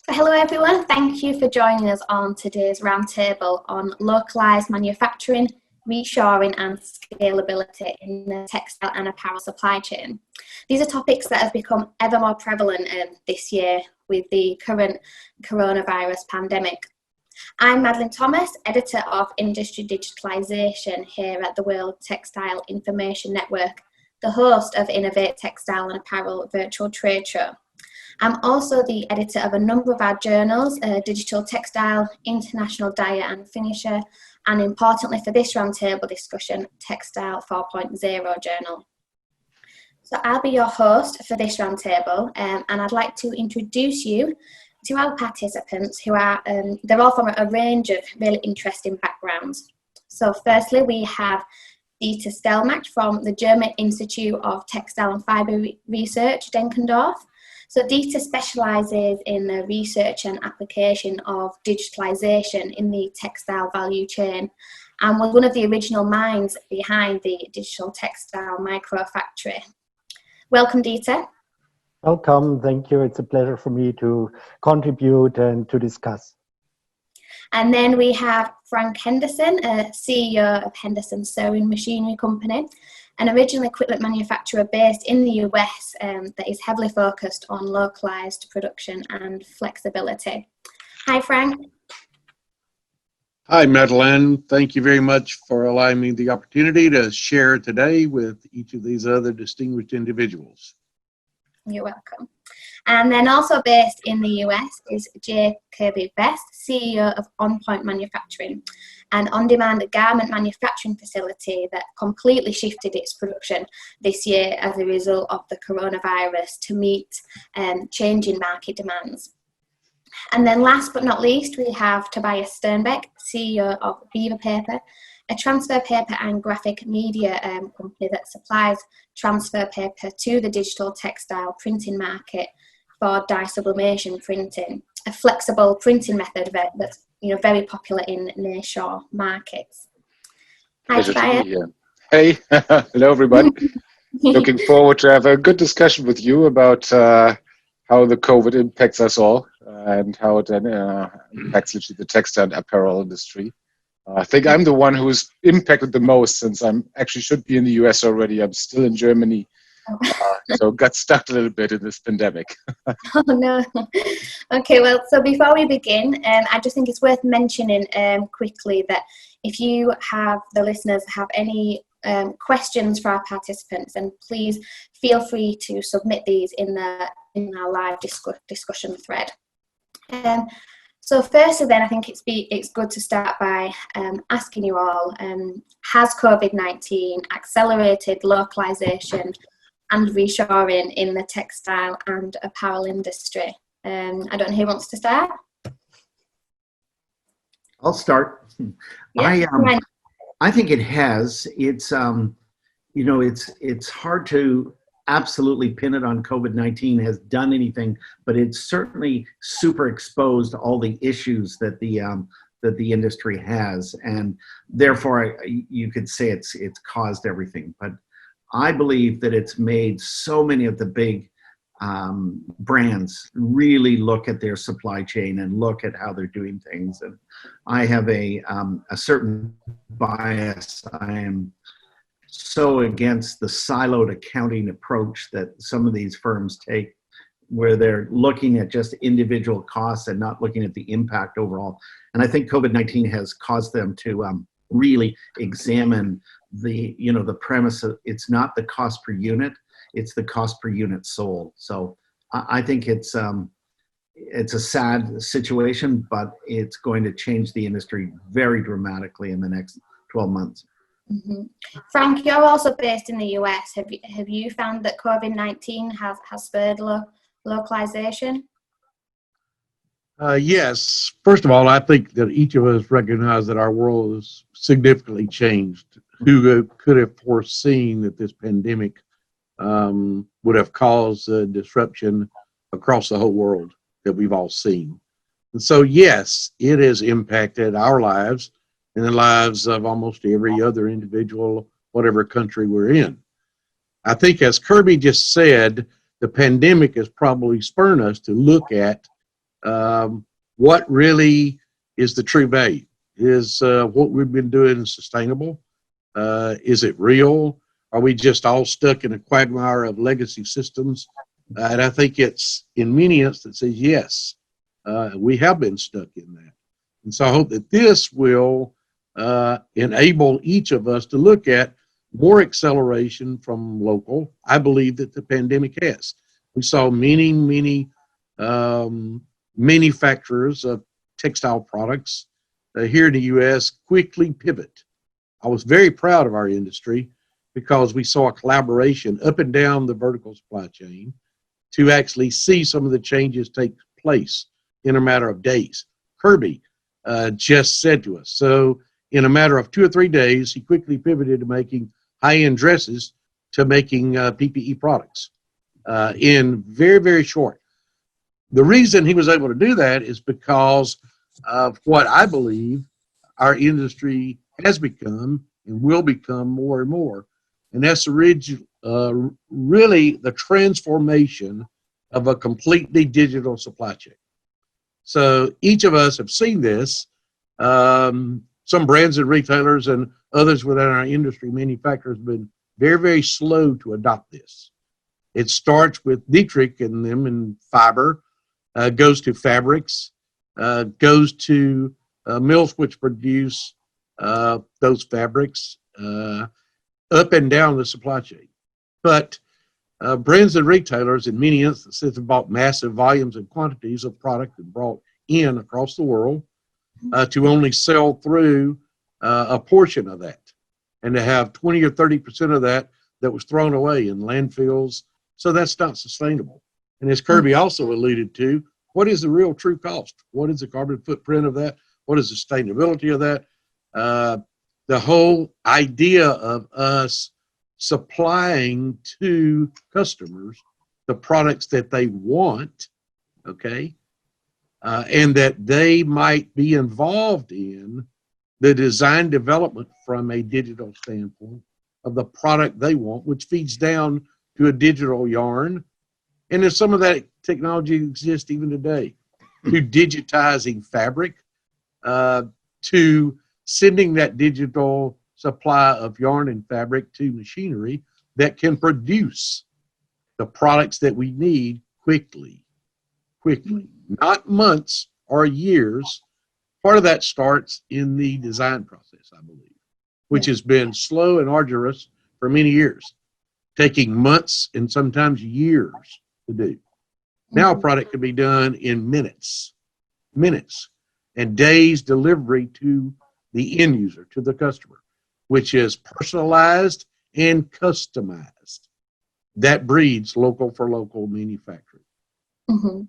Hello everyone, thank you for joining us on today's roundtable on localised manufacturing, reshoring and scalability in the textile and apparel supply chain. These are topics that have become ever more prevalent this year with the current coronavirus pandemic. I'm Madeline Thomas, Editor of Industry Digitalisation here at the World Textile Information Network, the host of Innovate Textile and Apparel Virtual Trade Show. I'm also the editor of a number of our journals, Digital Textile, International Dyer and Finisher, and importantly for this roundtable discussion, Textile 4.0 journal. So I'll be your host for this roundtable, and I'd like to introduce you to our participants who are, they're all from a range of really interesting backgrounds. So firstly, we have Dieter Stellmacht from the German Institute of Textile and Fibre Research, Denkendorf. So Dieter specialises in the research and application of digitalisation in the textile value chain and was one of the original minds behind the digital textile microfactory. Welcome, Dieter. Welcome, thank you. It's a pleasure for me to contribute and to discuss. And then we have Frank Henderson, CEO of Henderson Sewing Machinery Company, an original equipment manufacturer based in the US that is heavily focused on localised production and flexibility. Hi, Frank. Hi, Madeline. Thank you very much for allowing me the opportunity to share today with each of these other distinguished individuals. You're welcome. And then also based in the US is J. Kirby Best, CEO of On Point Manufacturing, an on-demand garment manufacturing facility that completely shifted its production this year as a result of the coronavirus to meet changing market demands. And then last but not least, we have Tobias Sternbeck, CEO of Viva Paper, a transfer paper and graphic media company that supplies transfer paper to the digital textile printing market for dye sublimation printing, a flexible printing method that's very popular in nearshore markets. Hi, Tobias. Hey, hello everybody. Looking forward to have a good discussion with you about how the COVID impacts us all and how it then impacts literally the textile and apparel industry. I think I'm the one who's impacted the most since I'm actually should be in the US already. I'm still in Germany. So got stuck a little bit in this pandemic. Oh no. Okay, well, so before we begin, I just think it's worth mentioning quickly that if you have, the listeners have any questions for our participants, then please feel free to submit these in our live discussion thread. So firstly then, I think it's good to start by asking you all, has COVID-19 accelerated localisation and reshoring in the textile and apparel industry? I don't know who wants to start. I'll start. Yeah, I think it has. It's it's hard to absolutely pin it on COVID-19 has done anything, but it's certainly super exposed all the issues that the industry has, and therefore you could say it's caused everything. But I believe that it's made so many of the big brands really look at their supply chain and look at how they're doing things. And I have a certain bias. I am so against the siloed accounting approach that some of these firms take, where they're looking at just individual costs and not looking at the impact overall. And I think COVID-19 has caused them to really examine the premise of it's not the cost per unit, it's the cost per unit sold. So I think it's a sad situation, but it's going to change the industry very dramatically in the next 12 months. Mm-hmm. Frank, you're also based in the US. Have you found that COVID-19 has spurred localization? Yes. First of all, I think that each of us recognize that our world has significantly changed. Who could have foreseen that this pandemic would have caused a disruption across the whole world that we've all seen? And so, yes, it has impacted our lives and the lives of almost every other individual, whatever country we're in. I think, as Kirby just said, the pandemic has probably spurred us to look at what really is the true value? Is what we've been doing sustainable? Is it real? Are we just all stuck in a quagmire of legacy systems? And I think it's in many instances, yes, we have been stuck in that. And so I hope that this will enable each of us to look at more acceleration from local. I believe that the pandemic has. We saw many manufacturers of textile products here in the U.S. quickly pivot. I was very proud of our industry because we saw a collaboration up and down the vertical supply chain to actually see some of the changes take place in a matter of days. Kirby just said to us, so in a matter of 2 or 3 days, he quickly pivoted to making high-end dresses to making PPE products in very short. The reason he was able to do that is because of what I believe our industry has become and will become more and more. And that's really the transformation of a completely digital supply chain. So each of us have seen this. Some brands and retailers and others within our industry, manufacturers, have been very slow to adopt this. It starts with Dietrich and them in fiber, goes to fabrics, goes to mills which produce those fabrics, up and down the supply chain. But brands and retailers in many instances have bought massive volumes and quantities of product and brought in across the world to only sell through a portion of that, and to have 20 or 30% of that was thrown away in landfills. So that's not sustainable. And as Kirby also alluded to, what is the real true cost? What is the carbon footprint of that? What is the sustainability of that? The whole idea of us supplying to customers the products that they want, okay, and that they might be involved in the design development from a digital standpoint of the product they want, which feeds down to a digital yarn. And there's some of that technology exists even today, to digitizing fabric, to sending that digital supply of yarn and fabric to machinery that can produce the products that we need quickly, not months or years. Part of that starts in the design process, I believe, which has been slow and arduous for many years, taking months and sometimes years to do. Now a product can be done in minutes, and days delivery to the end user, to the customer, which is personalized and customized. That breeds local for local manufacturing. Mm-hmm.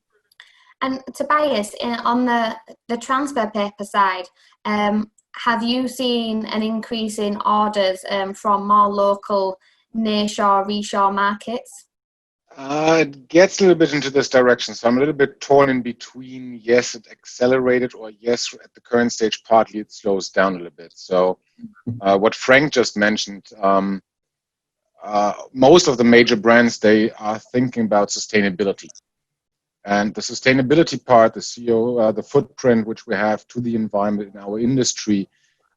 And Tobias, on the transfer paper side, have you seen an increase in orders from more local nearshore, reshore markets? It gets a little bit into this direction, so I'm a little bit torn in between. Yes, it accelerated, or yes, at the current stage, partly it slows down a little bit. So what Frank just mentioned, most of the major brands, they are thinking about sustainability. And the sustainability part, the CO, the footprint which we have to the environment in our industry,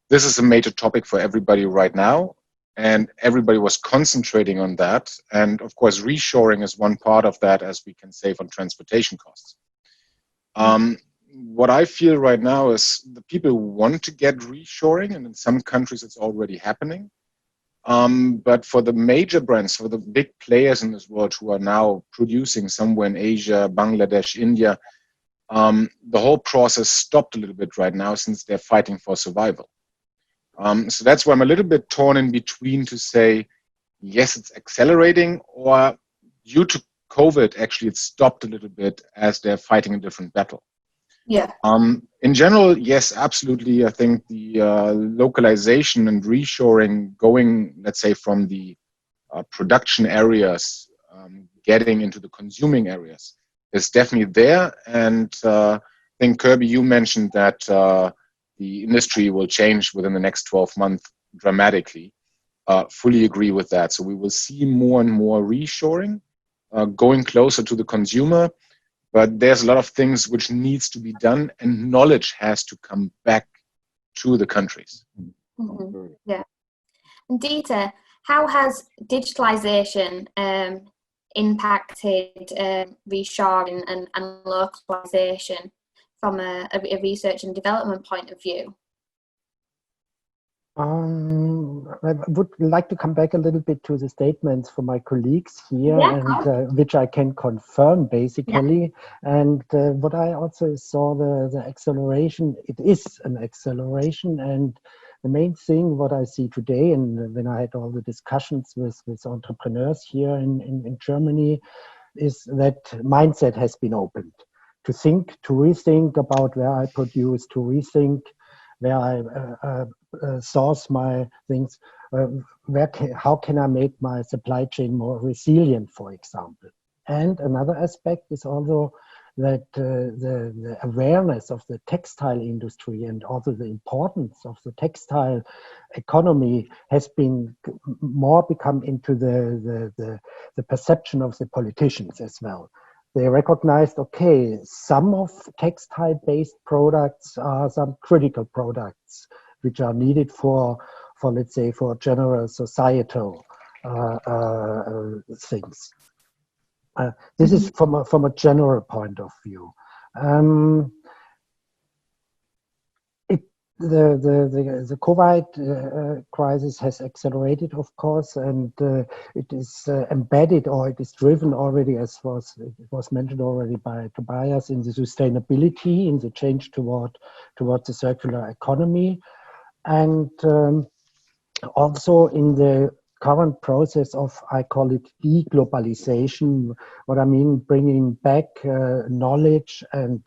this is a major topic for everybody right now. And everybody was concentrating on that. And of course, reshoring is one part of that, as we can save on transportation costs. What I feel right now is the people want to get reshoring, and in some countries it's already happening. But for the major brands, for the big players in this world who are now producing somewhere in Asia, Bangladesh, India, the whole process stopped a little bit right now since they're fighting for survival. So that's why I'm a little bit torn in between to say, yes, it's accelerating, or due to COVID, actually it stopped a little bit as they're fighting a different battle. Yeah. In general, yes, absolutely. I think the localization and reshoring going, let's say, from the production areas, getting into the consuming areas is definitely there. And I think, Kirby, you mentioned that the industry will change within the next 12 months dramatically. Fully agree with that. So we will see more and more reshoring, going closer to the consumer. but there's a lot of things which needs to be done, and knowledge has to come back to the countries. Yeah. And Dieter, how has digitalisation impacted reshoring and localisation from a research and development point of view? I would like to come back a little bit to the statements from my colleagues here, and which I can confirm basically. Yeah. And what I also saw, the acceleration, it is an acceleration. And the main thing what I see today, and when I had all the discussions with entrepreneurs here in Germany, is that mindset has been opened to think, to rethink about where I produce, to rethink where I source my things, how can I make my supply chain more resilient, for example. And another aspect is also that the awareness of the textile industry and also the importance of the textile economy has been more become into the perception of the politicians as well. They recognized, okay, some of textile-based products are some critical products which are needed for let's say, for general societal things. This is from a general point of view. The COVID crisis has accelerated, of course, and it is embedded, or it is driven already, as it was mentioned already by Tobias, in the sustainability, in the change towards the circular economy, and also in the current process of, I call it deglobalization. What I mean, bringing back knowledge and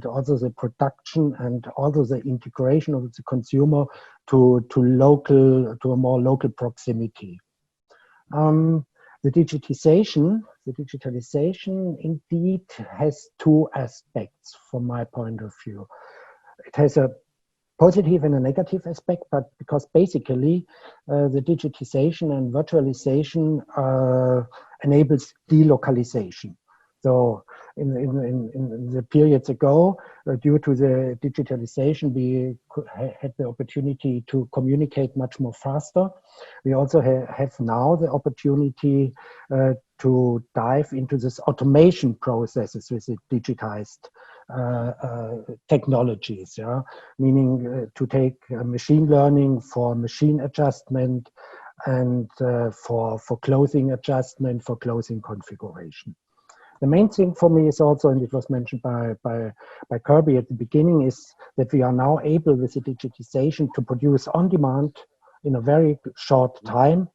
also the production and also the integration of the consumer to a more local proximity. The digitalization indeed has two aspects from my point of view. It has a positive and a negative aspect, but because basically the digitization and virtualization enables delocalization. So in the periods ago, due to the digitalization, we had the opportunity to communicate much more faster. We also have now the opportunity to dive into this automation processes with the digitized technologies, yeah? Meaning to take machine learning for machine adjustment and for clothing adjustment, for clothing configuration. The main thing for me is also, and it was mentioned by Kirby at the beginning, is that we are now able with the digitization to produce on demand in a very short time.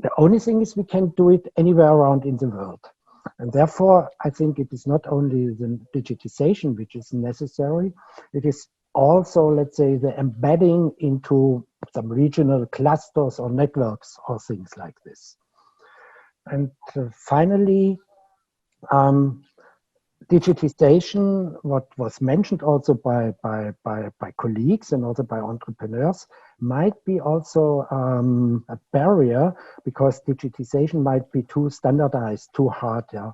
The only thing is we can do it anywhere around in the world. And therefore, I think it is not only the digitization which is necessary, it is also, let's say, the embedding into some regional clusters or networks or things like this. And finally, digitization, what was mentioned also by colleagues and also by entrepreneurs, might be also a barrier, because digitization might be too standardized, too hard. Yeah?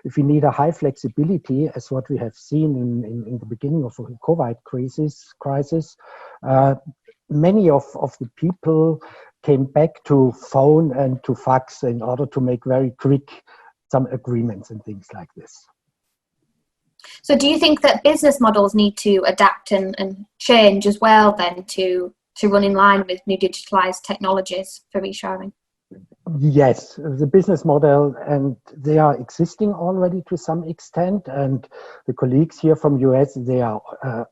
If we need a high flexibility, as what we have seen in the beginning of the COVID crisis, many of the people came back to phone and to fax in order to make very quick some agreements and things like this. So do you think that business models need to adapt and change as well then to run in line with new digitalized technologies for reshoring? Yes, the business model, and they are existing already to some extent, and the colleagues here from US, they are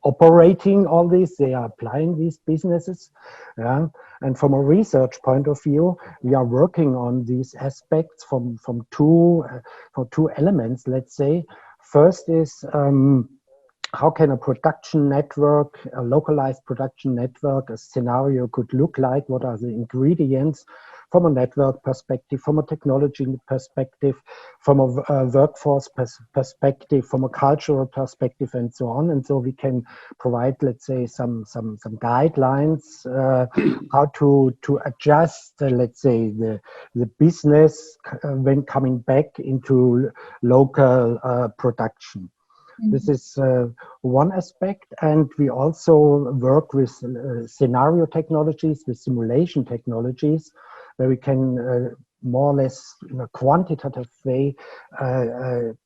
operating all this, they are applying these businesses. Yeah? And from a research point of view, we are working on these aspects from two elements, let's say. First is how can a production network, a localized production network, a scenario could look like? What are the ingredients from a network perspective, from a technology perspective, from a workforce perspective, from a cultural perspective, and so on. And so we can provide, let's say, some guidelines how to adjust, let's say, the business when coming back into local production. This is one aspect, and we also work with scenario technologies, with simulation technologies, where we can more or less in a quantitative way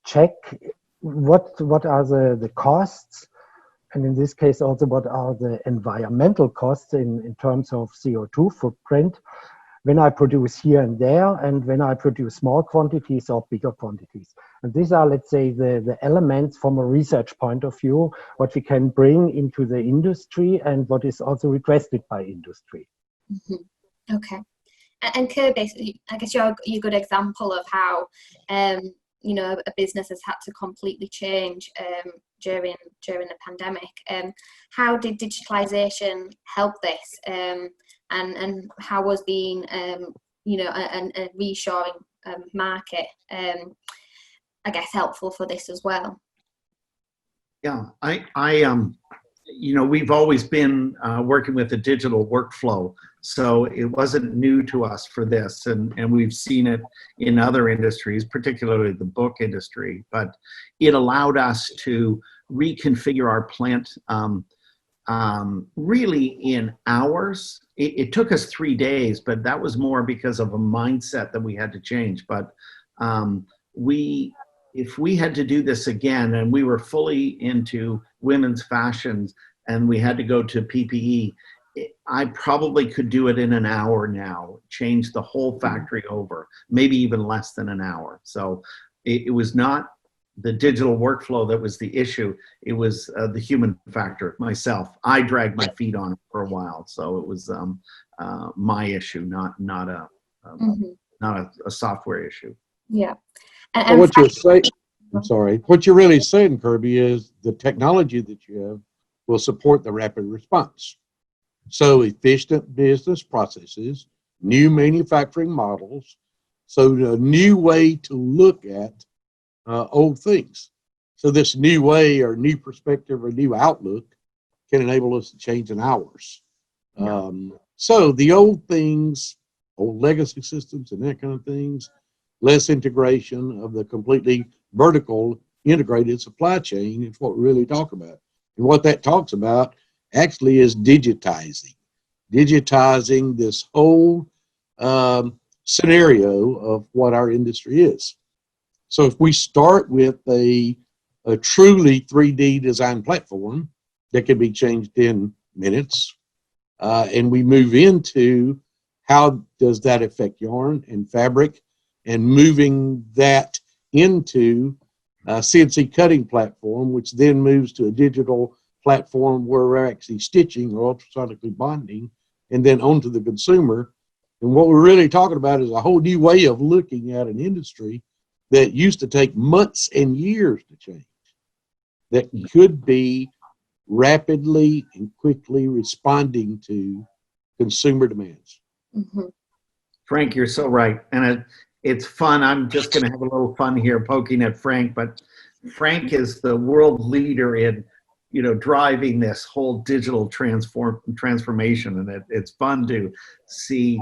check what are the costs, and in this case also what are the environmental costs in terms of CO2 footprint when I produce here and there, and when I produce small quantities or bigger quantities. And these are, let's say, the elements from a research point of view, what we can bring into the industry and what is also requested by industry. Mm-hmm. Okay. And Kirby, I guess you're a good example of how, you know, a business has had to completely change during the pandemic. How did digitalisation help this? And how was being, you know, a reshoring market, I guess, helpful for this as well? Yeah, you know, we've always been working with a digital workflow, so it wasn't new to us for this, and we've seen it in other industries, particularly the book industry, but it allowed us to reconfigure our plant really in hours. It took us 3 days, but that was more because of a mindset that we had to change. But if we had to do this again, and we were fully into women's fashions and we had to go to PPE, I probably could do it in an hour now, change the whole factory over, maybe even less than an hour. So it was not the digital workflow that was the issue. It was the human factor, myself. I dragged my feet on it for a while. So it was my issue, not a software issue. Yeah. And what you're saying, I'm sorry, what you're really saying, Kirby, is the technology that you have will support the rapid response. So efficient business processes, new manufacturing models, so a new way to look at old things. So this new way or new perspective or new outlook can enable us to change in hours. Yeah. So the old things, old legacy systems and that kind of things, less integration of the completely vertical integrated supply chain is what we really talk about. And what that talks about actually is digitizing this whole scenario of what our industry is. So if we start with a truly 3D design platform that can be changed in minutes, and we move into how does that affect yarn and fabric, and moving that into a CNC cutting platform, which then moves to a digital platform where we're actually stitching or ultrasonically bonding, and then onto the consumer. And what we're really talking about is a whole new way of looking at an industry that used to take months and years to change, that could be rapidly and quickly responding to consumer demands. Mm-hmm. Frank, you're so right. And it's fun. I'm just going to have a little fun here poking at Frank, but Frank is the world leader in, you know, driving this whole digital transformation. And it's fun to see.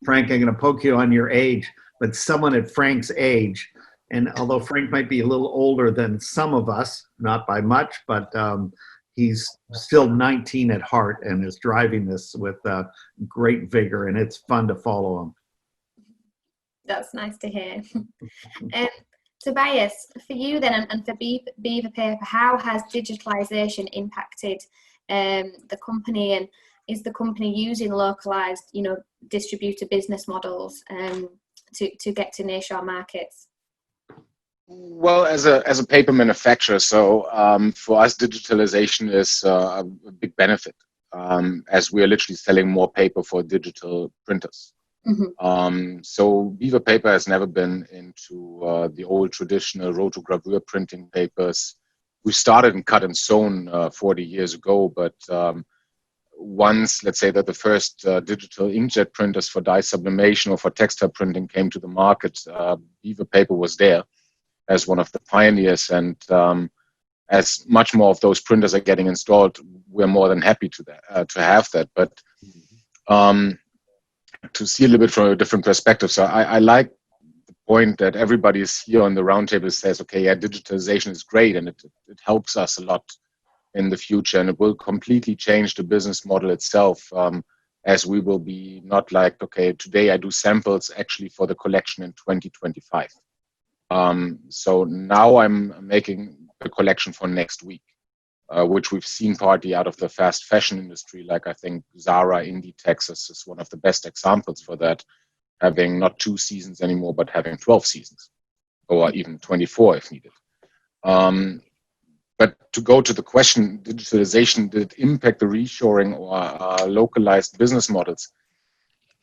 Frank, I'm going to poke you on your age, but someone at Frank's age, and although Frank might be a little older than some of us, not by much, but he's still 19 at heart and is driving this with great vigor, and it's fun to follow him. That's nice to hear. Tobias, for you then, and for Beaver Paper, how has digitalisation impacted the company, and is the company using localised, you know, distributor business models to get to nearshore markets? Well, as a paper manufacturer, so for us, digitalization is a big benefit, as we are literally selling more paper for digital printers. Mm-hmm. So Beaver Paper has never been into the old traditional rotogravure printing papers we started in cut and sewn 40 years ago, but once, let's say that the first digital inkjet printers for dye sublimation or for textile printing came to the market, beaver paper was there as one of the pioneers, and as much more of those printers are getting installed, we're more than happy to have that. But to see a little bit from a different perspective, so I like the point that everybody is here on the roundtable says, okay, yeah, digitalization is great, and it helps us a lot in the future, and it will completely change the business model itself, as we will be not like, okay, today I do samples actually for the collection in 2025. So now I'm making the collection for next week, which we've seen partly out of the fast fashion industry. Like I think Zara, Inditex is one of the best examples for that, having not 2 seasons anymore, but having 12 seasons, or even 24 if needed. But to go to the question, digitalization, did it impact the reshoring or localized business models?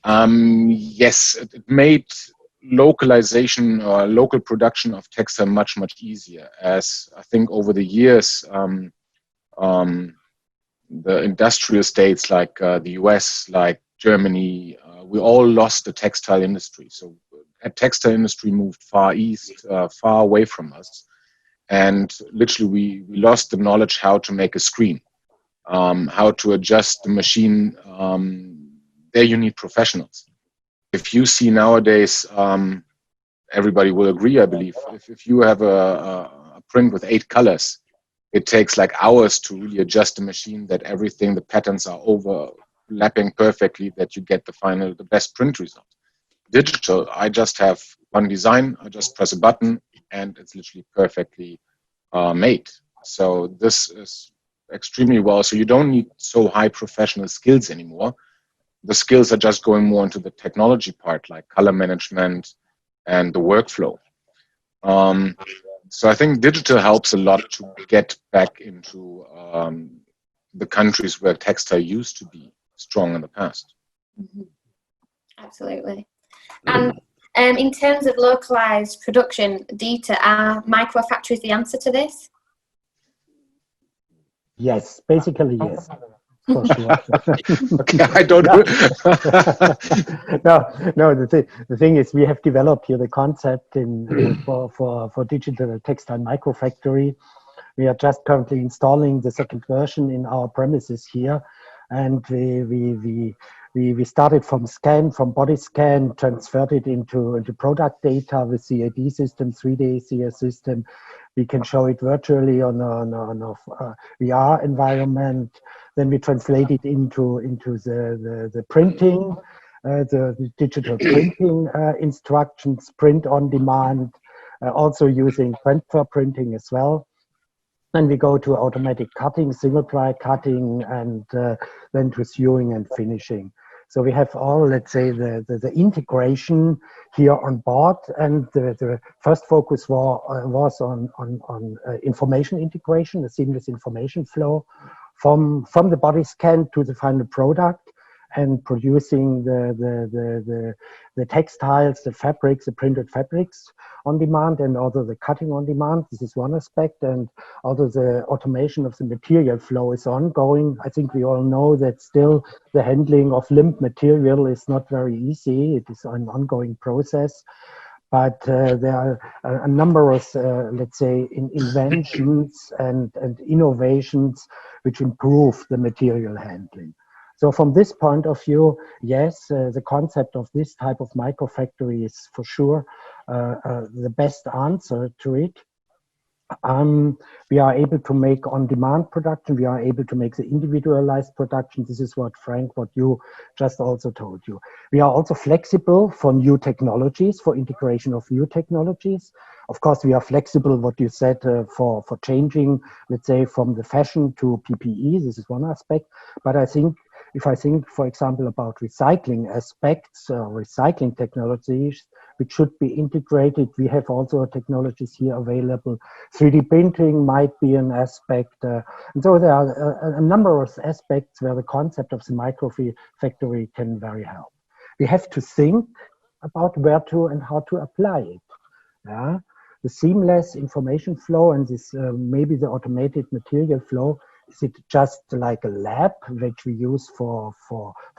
Yes, it made localization or local production of textile much easier, as I think over the years the industrial states like the US, like Germany, we all lost the textile industry. So the textile industry moved far east, far away from us, and literally we lost the knowledge how to make a screen, how to adjust the machine. There you need professionals. If you see nowadays, everybody will agree, I believe, if you have a print with 8 colors, it takes like hours to really adjust the machine, that everything, the patterns are overlapping perfectly, that you get the best print result. Digital, I just have one design, I just press a button, and it's literally perfectly made. So this is extremely well. So you don't need so high professional skills anymore. The skills are just going more into the technology part, like color management and the workflow. So I think digital helps a lot to get back into the countries where textile used to be strong in the past. Mm-hmm. Absolutely. And in terms of localized production, Dieter, are microfactories the answer to this? Yes, basically yes. For sure. Okay, I don't know. No. The thing is, we have developed here the concept for digital textile microfactory. We are just currently installing the second version in our premises here, and we started from body scan, transferred it into product data with CAD system, 3D CS system. We can show it virtually on a VR environment. Then we translate it into the printing, the digital printing instructions, print on demand, also using transfer printing as well. Then we go to automatic cutting, single dry cutting, and then to sewing and finishing. So we have all, let's say, the integration here on board, and the first focus was on information integration, the seamless information flow from the body scan to the final product, and producing the textiles, the fabrics, the printed fabrics on demand, and also the cutting on demand. This is one aspect, and although the automation of the material flow is ongoing, I think we all know that still the handling of limp material is not very easy. It is an ongoing process. But there are a number of, let's say, inventions and innovations which improve the material handling. So from this point of view, yes, the concept of this type of microfactory is for sure the best answer to it. We are able to make on-demand production. We are able to make the individualized production. This is what you just also told you. We are also flexible for new technologies, for integration of new technologies. Of course, we are flexible, what you said, for changing, let's say, from the fashion to PPE. This is one aspect. But if I think, for example, about recycling aspects, recycling technologies, which should be integrated, we have also technologies here available. 3D printing might be an aspect. And so there are a number of aspects where the concept of the microfactory can very help. We have to think about where to and how to apply it. Yeah? the seamless information flow and this maybe the automated material flow, is it just like a lab which we use for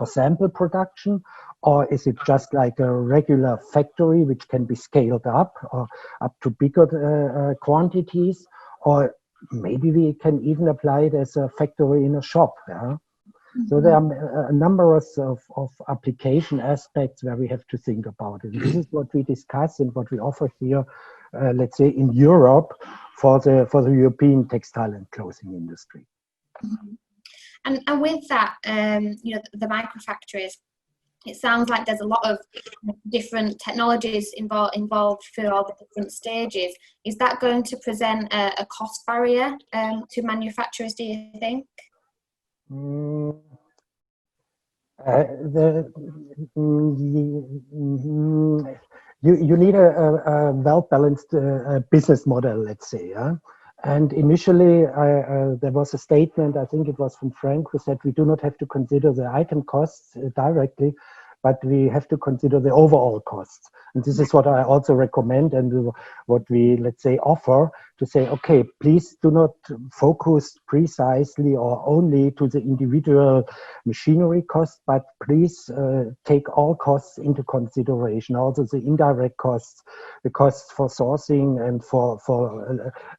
sample production, or is it just like a regular factory which can be scaled up or up to bigger quantities, or maybe we can even apply it as a factory in a shop. Yeah? So there are a number of application aspects where we have to think about it. This is what we discuss and what we offer here, let's say in Europe, for the European textile and clothing industry. And with that, you know, the microfactories, it sounds like there's a lot of different technologies involved for all the different stages. Is that going to present a cost barrier to manufacturers, do you think? You need a well-balanced business model, let's say. Yeah? And initially, there was a statement, I think it was from Frank, who said we do not have to consider the item costs directly, but we have to consider the overall costs. And this is what I also recommend and what we, let's say, offer to say, okay, please do not focus precisely or only to the individual machinery costs, but please take all costs into consideration, also the indirect costs, the costs for sourcing and for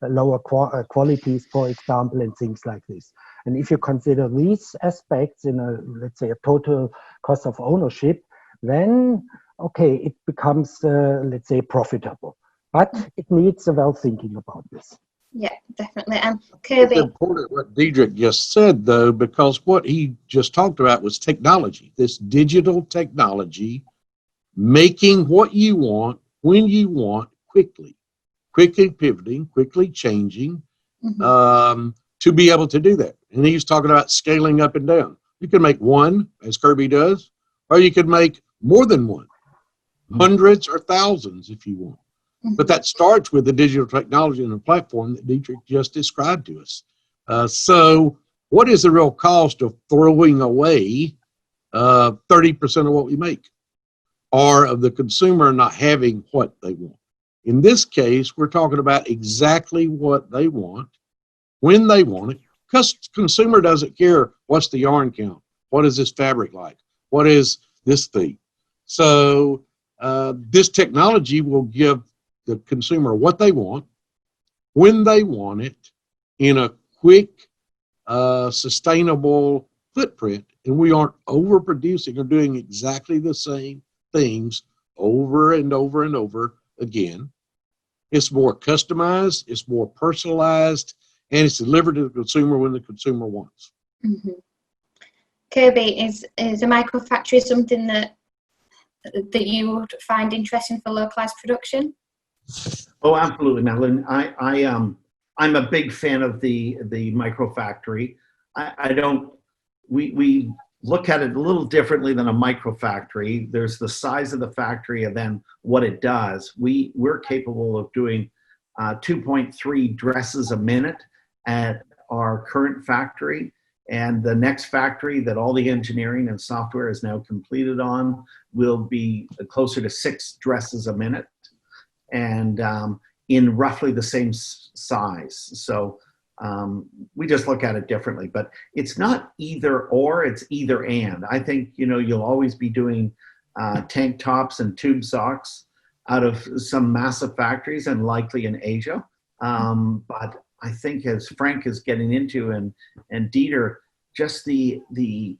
lower qualities, for example, and things like this. And if you consider these aspects in a, let's say, a total cost of ownership, then, okay, it becomes, let's say, profitable. But it needs a well thinking about this. Yeah, definitely. And Kirby. It's important what Diedrich just said, though, because what he just talked about was technology, this digital technology, making what you want, when you want, quickly pivoting, quickly changing, to be able to do that. And he's talking about scaling up and down. You can make one, as Kirby does, or you could make more than one, hundreds or thousands if you want. But that starts with the digital technology and the platform that Diedrich just described to us. So what is the real cost of throwing away 30% of what we make, or of the consumer not having what they want? In this case, we're talking about exactly what they want, when they want it, because consumer doesn't care what's the yarn count, what is this fabric like, what is this thing. So this technology will give the consumer what they want, when they want it, in a quick, sustainable footprint, and we aren't overproducing or doing exactly the same things over and over and over again. It's more customized, it's more personalized, and it's delivered to the consumer when the consumer wants. Kirby, is a microfactory something that you would find interesting for localized production? Oh, absolutely, Madeline. I'm a big fan of the microfactory. We look at it a little differently than a microfactory. There's the size of the factory and then what it does. We're capable of doing 2.3 dresses a minute at our current factory. And the next factory that all the engineering and software is now completed on will be closer to 6 dresses a minute, and in roughly the same size. So we just look at it differently, but it's not either or, it's either and. I think, you know, you'll always be doing tank tops and tube socks out of some massive factories and likely in Asia. But I think as Frank is getting into and Dieter, just the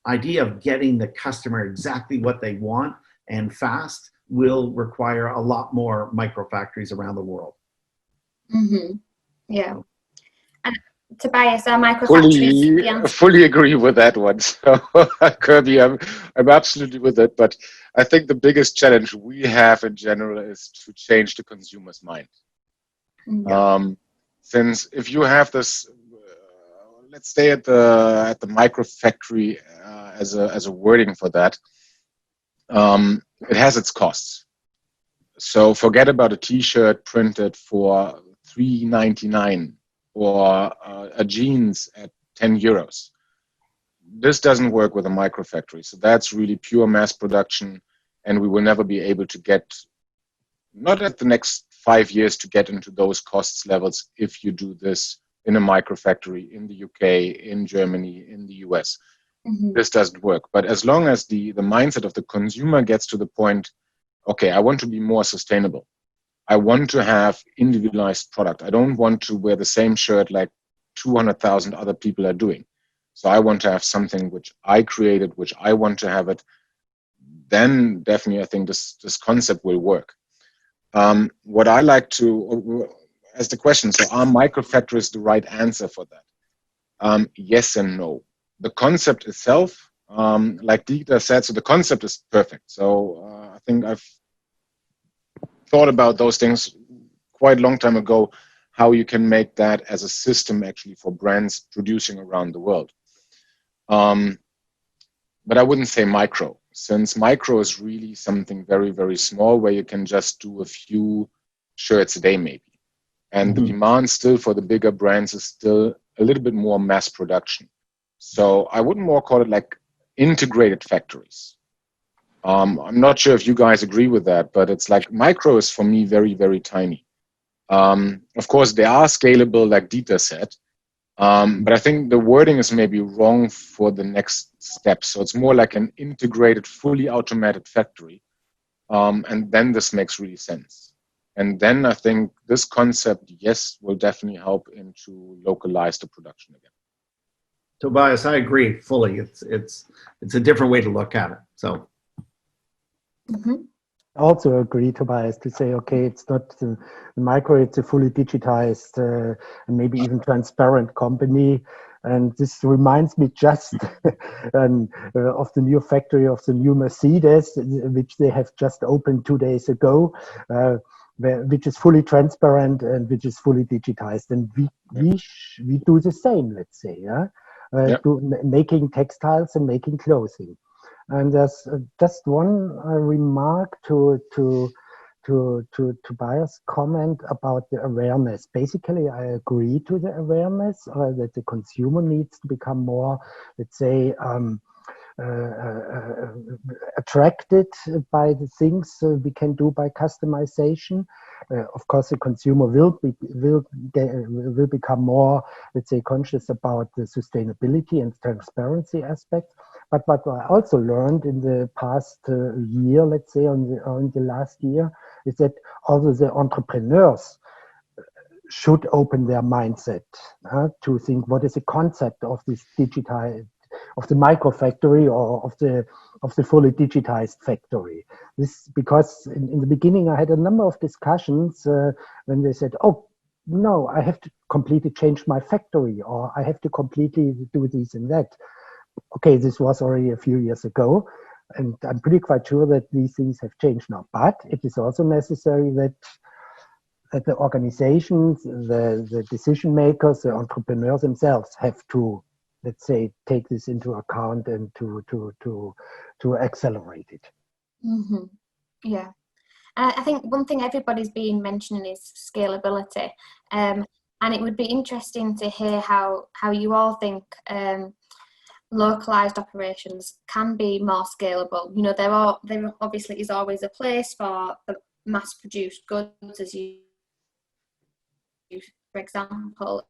idea of getting the customer exactly what they want and fast will require a lot more microfactories around the world. Yeah. And Tobias, our microfactories. Fully agree with that one. So, Kirby, I'm absolutely with it. But I think the biggest challenge we have in general is to change the consumer's mind. Since if you have this, let's stay at the microfactory as a wording for that, it has its costs. So forget about a T-shirt printed for $3.99 or a jeans at 10 euros. This doesn't work with a microfactory. So that's really pure mass production, and we will never be able to get, not at the next 5 years to get into those cost levels if you do this in a microfactory in the UK, in Germany, in the US. This doesn't work. But as long as the mindset of the consumer gets to the point, okay, I want to be more sustainable. I want to have individualized product. I don't want to wear the same shirt like 200,000 other people are doing. So I want to have something which I created, which I want to have it. Then definitely I think this concept will work. What I like to, as the question, so are microfactories the right answer for that? Yes and no. The concept itself, like Dieter said, so the concept is perfect. So I think I've thought about those things quite a long time ago, how you can make that as a system actually for brands producing around the world. But I wouldn't say micro, since micro is really something very, very small where you can just do a few shirts a day maybe. And the demand still for the bigger brands is still a little bit more mass production. So I wouldn't more call it like integrated factories. I'm not sure if you guys agree with that, but it's like micro is for me very, very tiny. Of course, they are scalable, like Dieter said, but I think the wording is maybe wrong for the next step. So it's more like an integrated, fully automated factory. And then this makes really sense. And then I think this concept, yes, will definitely help into localize the production again. Tobias, I agree fully. It's a different way to look at it. So. I also agree, Tobias, to say, okay, it's not the micro, it's a fully digitized and maybe even transparent company. And this reminds me just of the new factory of the new Mercedes, which they have just opened 2 days ago, which is fully transparent and which is fully digitized. And we do the same, let's say, yeah? Making textiles and making clothing. And there's just one remark to Tobias' comment about the awareness. Basically, I agree to the awareness that the consumer needs to become more, let's say, attracted by the things we can do by customization. Of course, the consumer will become more, let's say, conscious about the sustainability and transparency aspect. But what I also learned in the past year, let's say, in the last year, is that also the entrepreneurs should open their mindset to think what is the concept of this digital, of the microfactory or of the fully digitized factory. This because in the beginning I had a number of discussions when they said, oh, no, I have to completely change my factory or I have to completely do this and that. Okay, this was already a few years ago, and I'm pretty quite sure that these things have changed now. But it is also necessary that the organizations, the decision makers, the entrepreneurs themselves have to, let's say, take this into account and to accelerate it. Yeah. I think one thing everybody's been mentioning is scalability. And it would be interesting to hear how you all think localized operations can be more scalable. You know, there obviously is always a place for the mass-produced goods, as you, for example.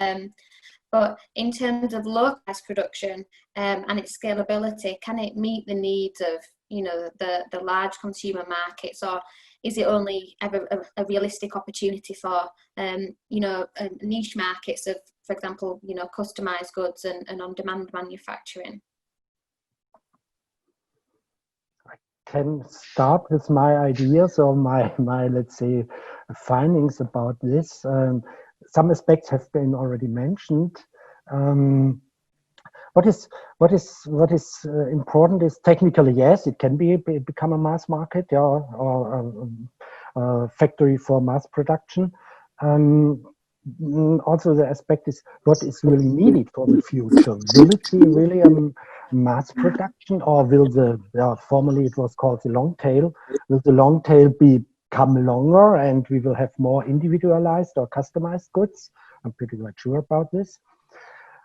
But in terms of localized production and its scalability, can it meet the needs of, you know, the large consumer markets, or is it only ever a realistic opportunity for, you know, niche markets of, for example, you know, customized goods and on-demand manufacturing? I can start with my ideas or my let's say findings about this. Some aspects have been already mentioned. What is important is technically, yes, it can become a mass market, yeah, or factory for mass production. Also, the aspect is what is really needed for the future. Will it be really a mass production, or will formerly it was called the long tail, will the long tail become longer and we will have more individualized or customized goods? I'm pretty much sure about this.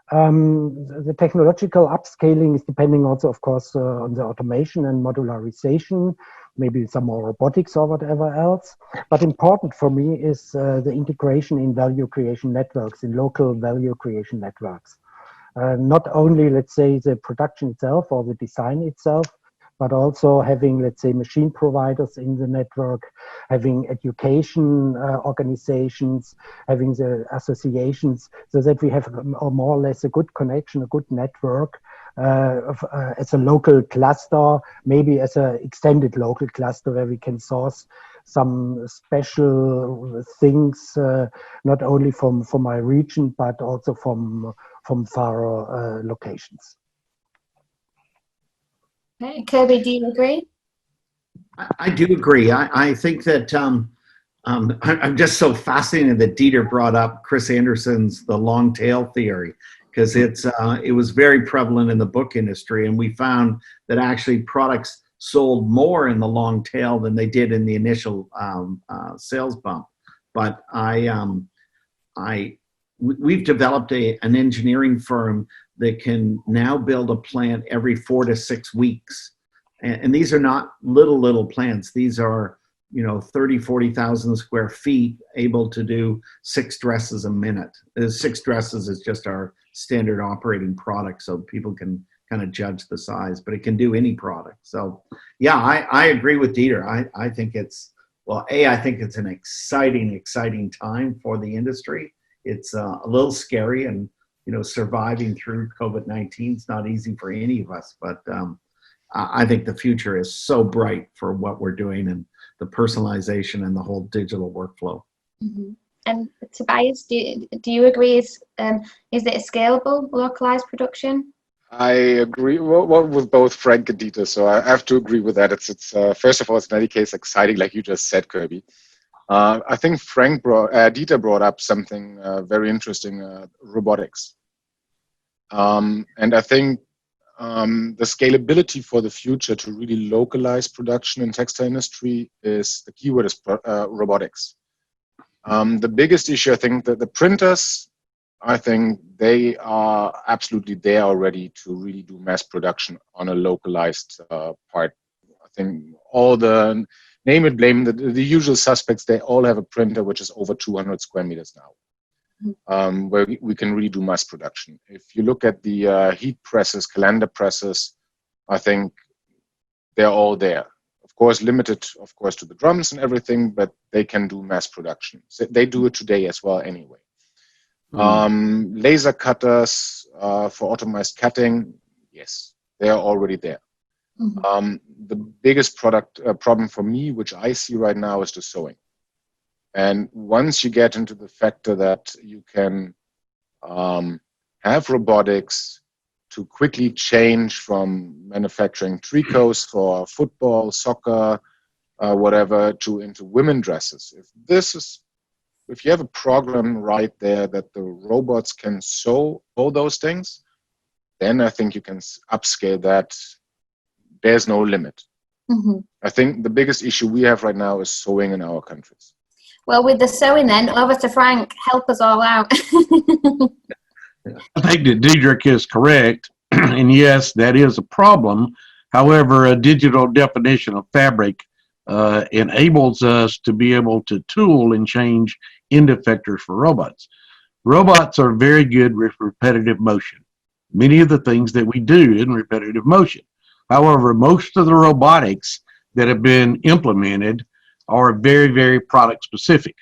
The technological upscaling is depending also, of course, on the automation and modularization. maybe some more robotics or whatever else. But important for me is the integration in value creation networks, in local value creation networks. Not only, let's say, the production itself or the design itself, but also having, let's say, machine providers in the network, having education organizations, having the associations, so that we have more or less a good connection, a good network as a local cluster, maybe as an extended local cluster where we can source some special things, not only from my region, but also from far locations. Okay. Kirby, do you agree? I do agree. I think that I'm just so fascinated that Dieter brought up Chris Anderson's the long tail theory, because it was very prevalent in the book industry, and we found that actually products sold more in the long tail than they did in the initial sales bump. But we've developed an engineering firm that can now build a plant every 4 to 6 weeks. And these are not little plants. These are, 30, 40,000 square feet, able to do 6 dresses a minute. 6 dresses is just our standard operating product, so people can kind of judge the size, but it can do any product. So yeah, I agree with Dieter. I think it's, I think it's an exciting time for the industry. It's a little scary, and surviving through COVID-19 is not easy for any of us, but I think the future is so bright for what we're doing and the personalization and the whole digital workflow. Mm-hmm. And Tobias, do you agree? Is it a scalable, localized production? I agree with both Frank and Dieter, so I have to agree with that. It's first of all, it's in any case exciting, like you just said, Kirby. I think Dieter brought up something very interesting, robotics. And I think the scalability for the future to really localize production in textile industry is, the keyword is robotics. The biggest issue, I think, that the printers, I think they are absolutely there already to really do mass production on a localized part. I think all the name it, blame the usual suspects, they all have a printer which is over 200 square meters now, where we can really do mass production. If you look at the heat presses, calendar presses, I think they're all there. Of course, limited, of course, to the drums and everything, but they can do mass production. So they do it today as well anyway. Laser cutters for automized cutting, yes, they are already there. Mm-hmm. The biggest problem for me, which I see right now, is the sewing. And once you get into the factor that you can have robotics to quickly change from manufacturing tricots for football, soccer, whatever, into women dresses, if you have a program right there that the robots can sew all those things, then I think you can upscale that. There's no limit. Mm-hmm. I think the biggest issue we have right now is sewing in our countries. Well, with the sewing then, over to Frank, help us all out. I think that Diedrich is correct, and yes, that is a problem. However, a digital definition of fabric enables us to be able to tool and change end effectors for robots. Robots are very good with repetitive motion. Many of the things that we do in repetitive motion. However, most of the robotics that have been implemented are very, very product specific.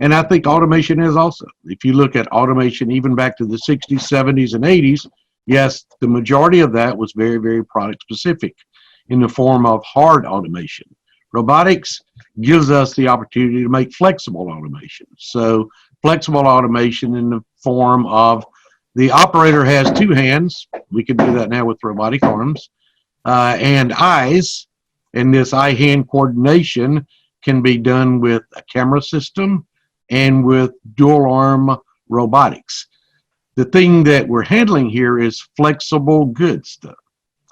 And I think automation is also. If you look at automation even back to the 60s, 70s, and 80s, yes, the majority of that was very, very product specific in the form of hard automation. Robotics gives us the opportunity to make flexible automation. So flexible automation in the form of the operator has 2 hands. We can do that now with robotic arms and eyes. And this eye-hand coordination can be done with a camera system and with dual arm robotics. The thing that we're handling here is flexible goods stuff.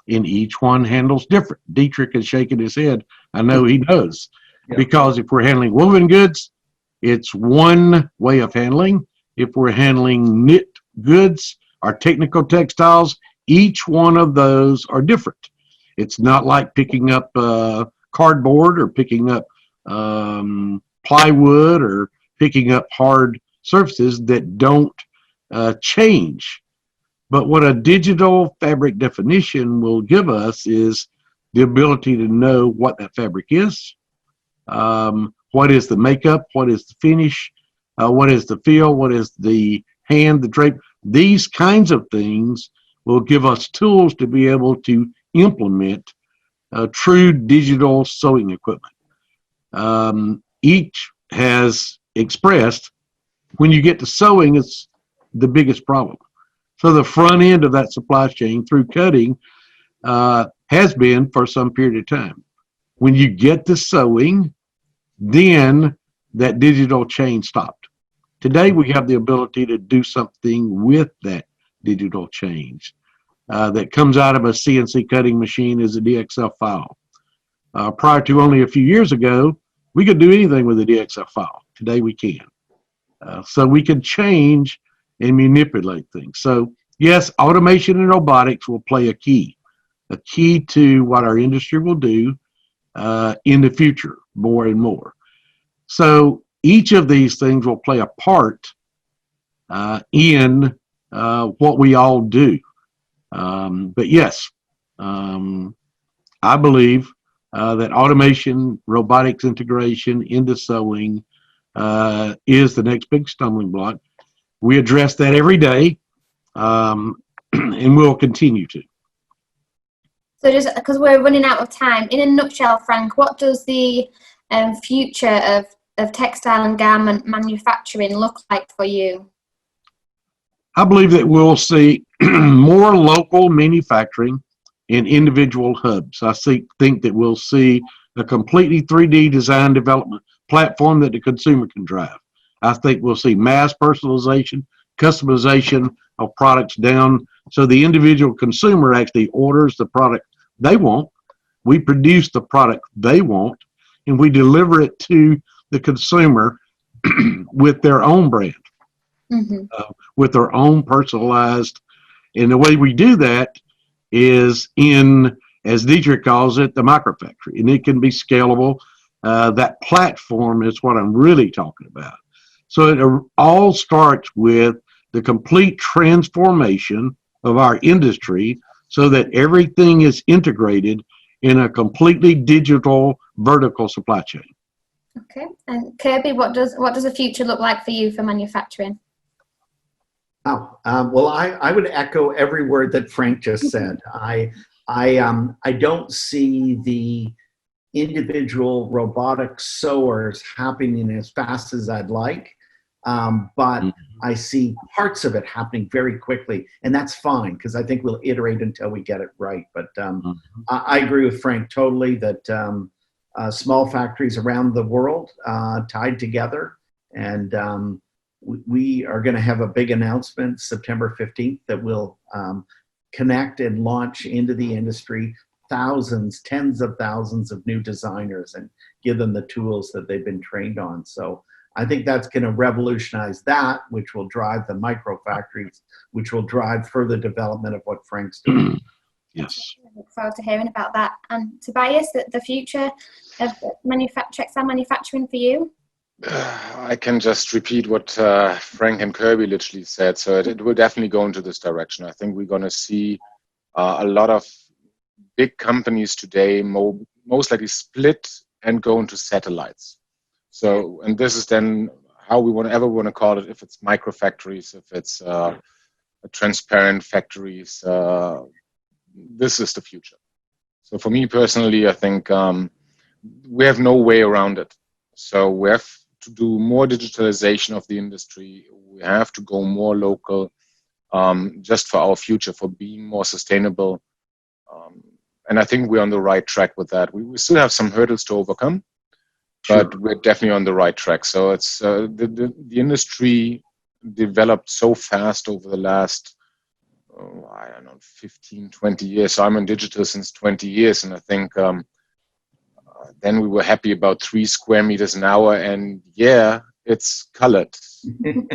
And each one handles different. Dietrich is shaking his head. I know he does. Yeah. Because if we're handling woven goods, it's one way of handling. If we're handling knit goods or technical textiles, each one of those are different. It's not like picking up cardboard or picking up plywood or picking up hard surfaces that don't change. But what a digital fabric definition will give us is the ability to know what that fabric is, what is the makeup, what is the finish, what is the feel, what is the hand, the drape. These kinds of things will give us tools to be able to implement true digital sewing equipment. Each has expressed when you get to sewing, it's the biggest problem. So the front end of that supply chain through cutting has been for some period of time. When you get to sewing, then that digital chain stopped. Today we have the ability to do something with that digital change that comes out of a CNC cutting machine as a DXF file. Prior to only a few years ago, we could do anything with a DXF file. Today we can. So we can change and manipulate things. So yes, automation and robotics will play a key to what our industry will do in the future more and more. So each of these things will play a part in what we all do. But yes, I believe that automation, robotics integration into sewing is the next big stumbling block. We address that every day, and we'll continue to. So just because we're running out of time, in a nutshell, Frank, what does the future of textile and garment manufacturing look like for you? I believe that we'll see more local manufacturing in individual hubs. I think that we'll see a completely 3D design development platform that the consumer can drive. I think we'll see mass personalization, customization of products down so the individual consumer actually orders the product they want. We produce the product they want, and we deliver it to the consumer with their own brand, with their own personalized. And the way we do that is in, as Dietrich calls it, the microfactory, and it can be scalable. That platform is what I'm really talking about. So it all starts with the complete transformation of our industry so that everything is integrated in a completely digital vertical supply chain. Okay, and Kirby, what does the future look like for you for manufacturing? Oh, well, I would echo every word that Frank just said. I don't see the individual robotic sewers happening as fast as I'd like, but I see parts of it happening very quickly, and that's fine because I think we'll iterate until we get it right. But I agree with Frank totally that small factories around the world tied together, and we are going to have a big announcement September 15th that will connect and launch into the industry thousands, tens of thousands of new designers and give them the tools that they've been trained on. So I think that's going to revolutionize that, which will drive the microfactories, which will drive further development of what Frank's doing. Yes. I look forward to hearing about that. And Tobias, the future of textile manufacturing for you? I can just repeat what Frank and Kirby literally said. So it will definitely go into this direction. I think we're going to see a lot of big companies today most likely split and go into satellites. So, and this is then how we want to call it, if it's microfactories, if it's transparent factories, this is the future. So for me personally, I think we have no way around it. So we have to do more digitalization of the industry. We have to go more local, just for our future, for being more sustainable. And I think we're on the right track with that. We still have some hurdles to overcome, but we're definitely on the right track. So it's the industry developed so fast over the last, I don't know, 15, 20 years. So I'm in digital since 20 years. And I think then we were happy about 3 square meters an hour. And yeah, it's colored.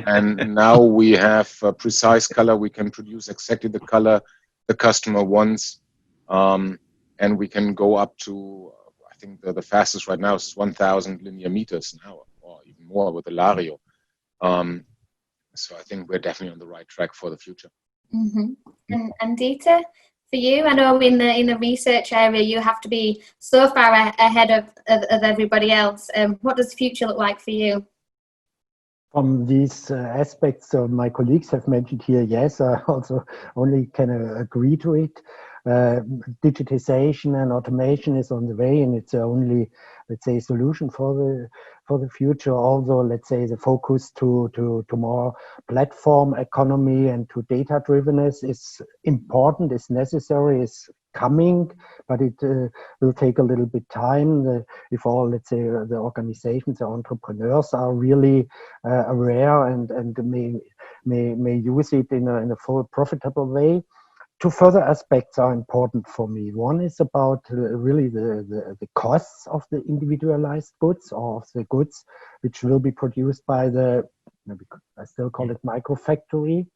And now we have a precise color. We can produce exactly the color the customer wants. And we can go up to, I think the fastest right now is 1,000 linear meters an hour, or even more with the Lario. So I think we're definitely on the right track for the future. And Dieter, for you, I know in the research area you have to be so far ahead of everybody else. What does the future look like for you? From these aspects my colleagues have mentioned here, yes, I also only can agree to it. Digitization and automation is on the way, and it's the only, let's say, solution for the future. Also, let's say, the focus to more platform economy and to data drivenness is important, is necessary, is coming, but it will take a little bit time. If all, let's say, the organizations, the entrepreneurs are really aware and may use it in a full profitable way. Two further aspects are important for me. One is about really the costs of the individualized goods, or of the goods which will be produced by I still call it microfactory.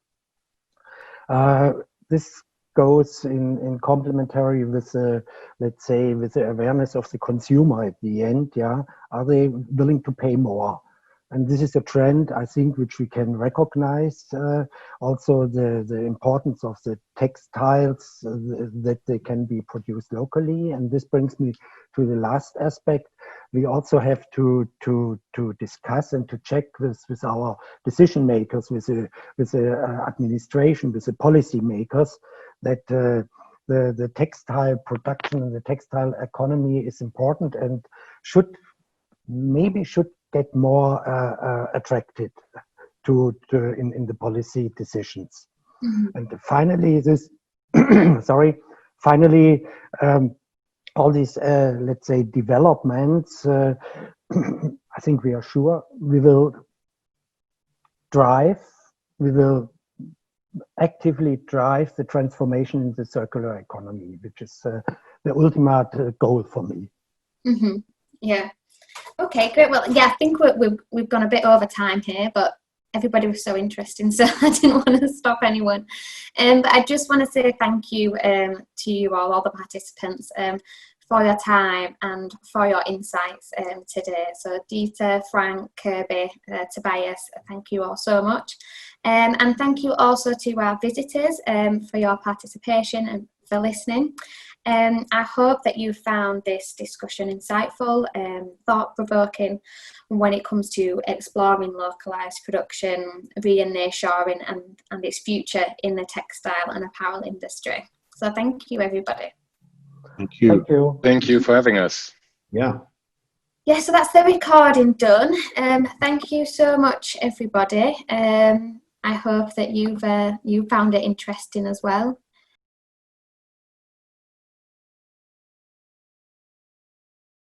This goes in complementary with let's say, with the awareness of the consumer at the end. Yeah, are they willing to pay more? And this is a trend, I think, which we can recognize. Also, the importance of the textiles, that they can be produced locally. And this brings me to the last aspect. We also have to discuss and to check with our decision makers, with the administration, with the policy makers, that the textile production and the textile economy is important and should get more attracted in the policy decisions. And finally, all these let's say developments, I think we are sure we will actively drive the transformation in the circular economy, which is the ultimate goal for me. Yeah. Okay, great. Well, yeah, I think we've gone a bit over time here, but everybody was so interesting, so I didn't want to stop anyone. But I just want to say thank you to you all the participants, for your time and for your insights today. So Dieter, Frank, Kirby, Tobias, thank you all so much. And thank you also to our visitors for your participation and for listening. I hope that you found this discussion insightful, thought-provoking when it comes to exploring localised production, reshoring and its future in the textile and apparel industry. So thank you, everybody. Thank you. Thank you. Thank you for having us. Yeah. Yeah, so that's the recording done. Thank you so much, everybody. I hope that you found it interesting as well.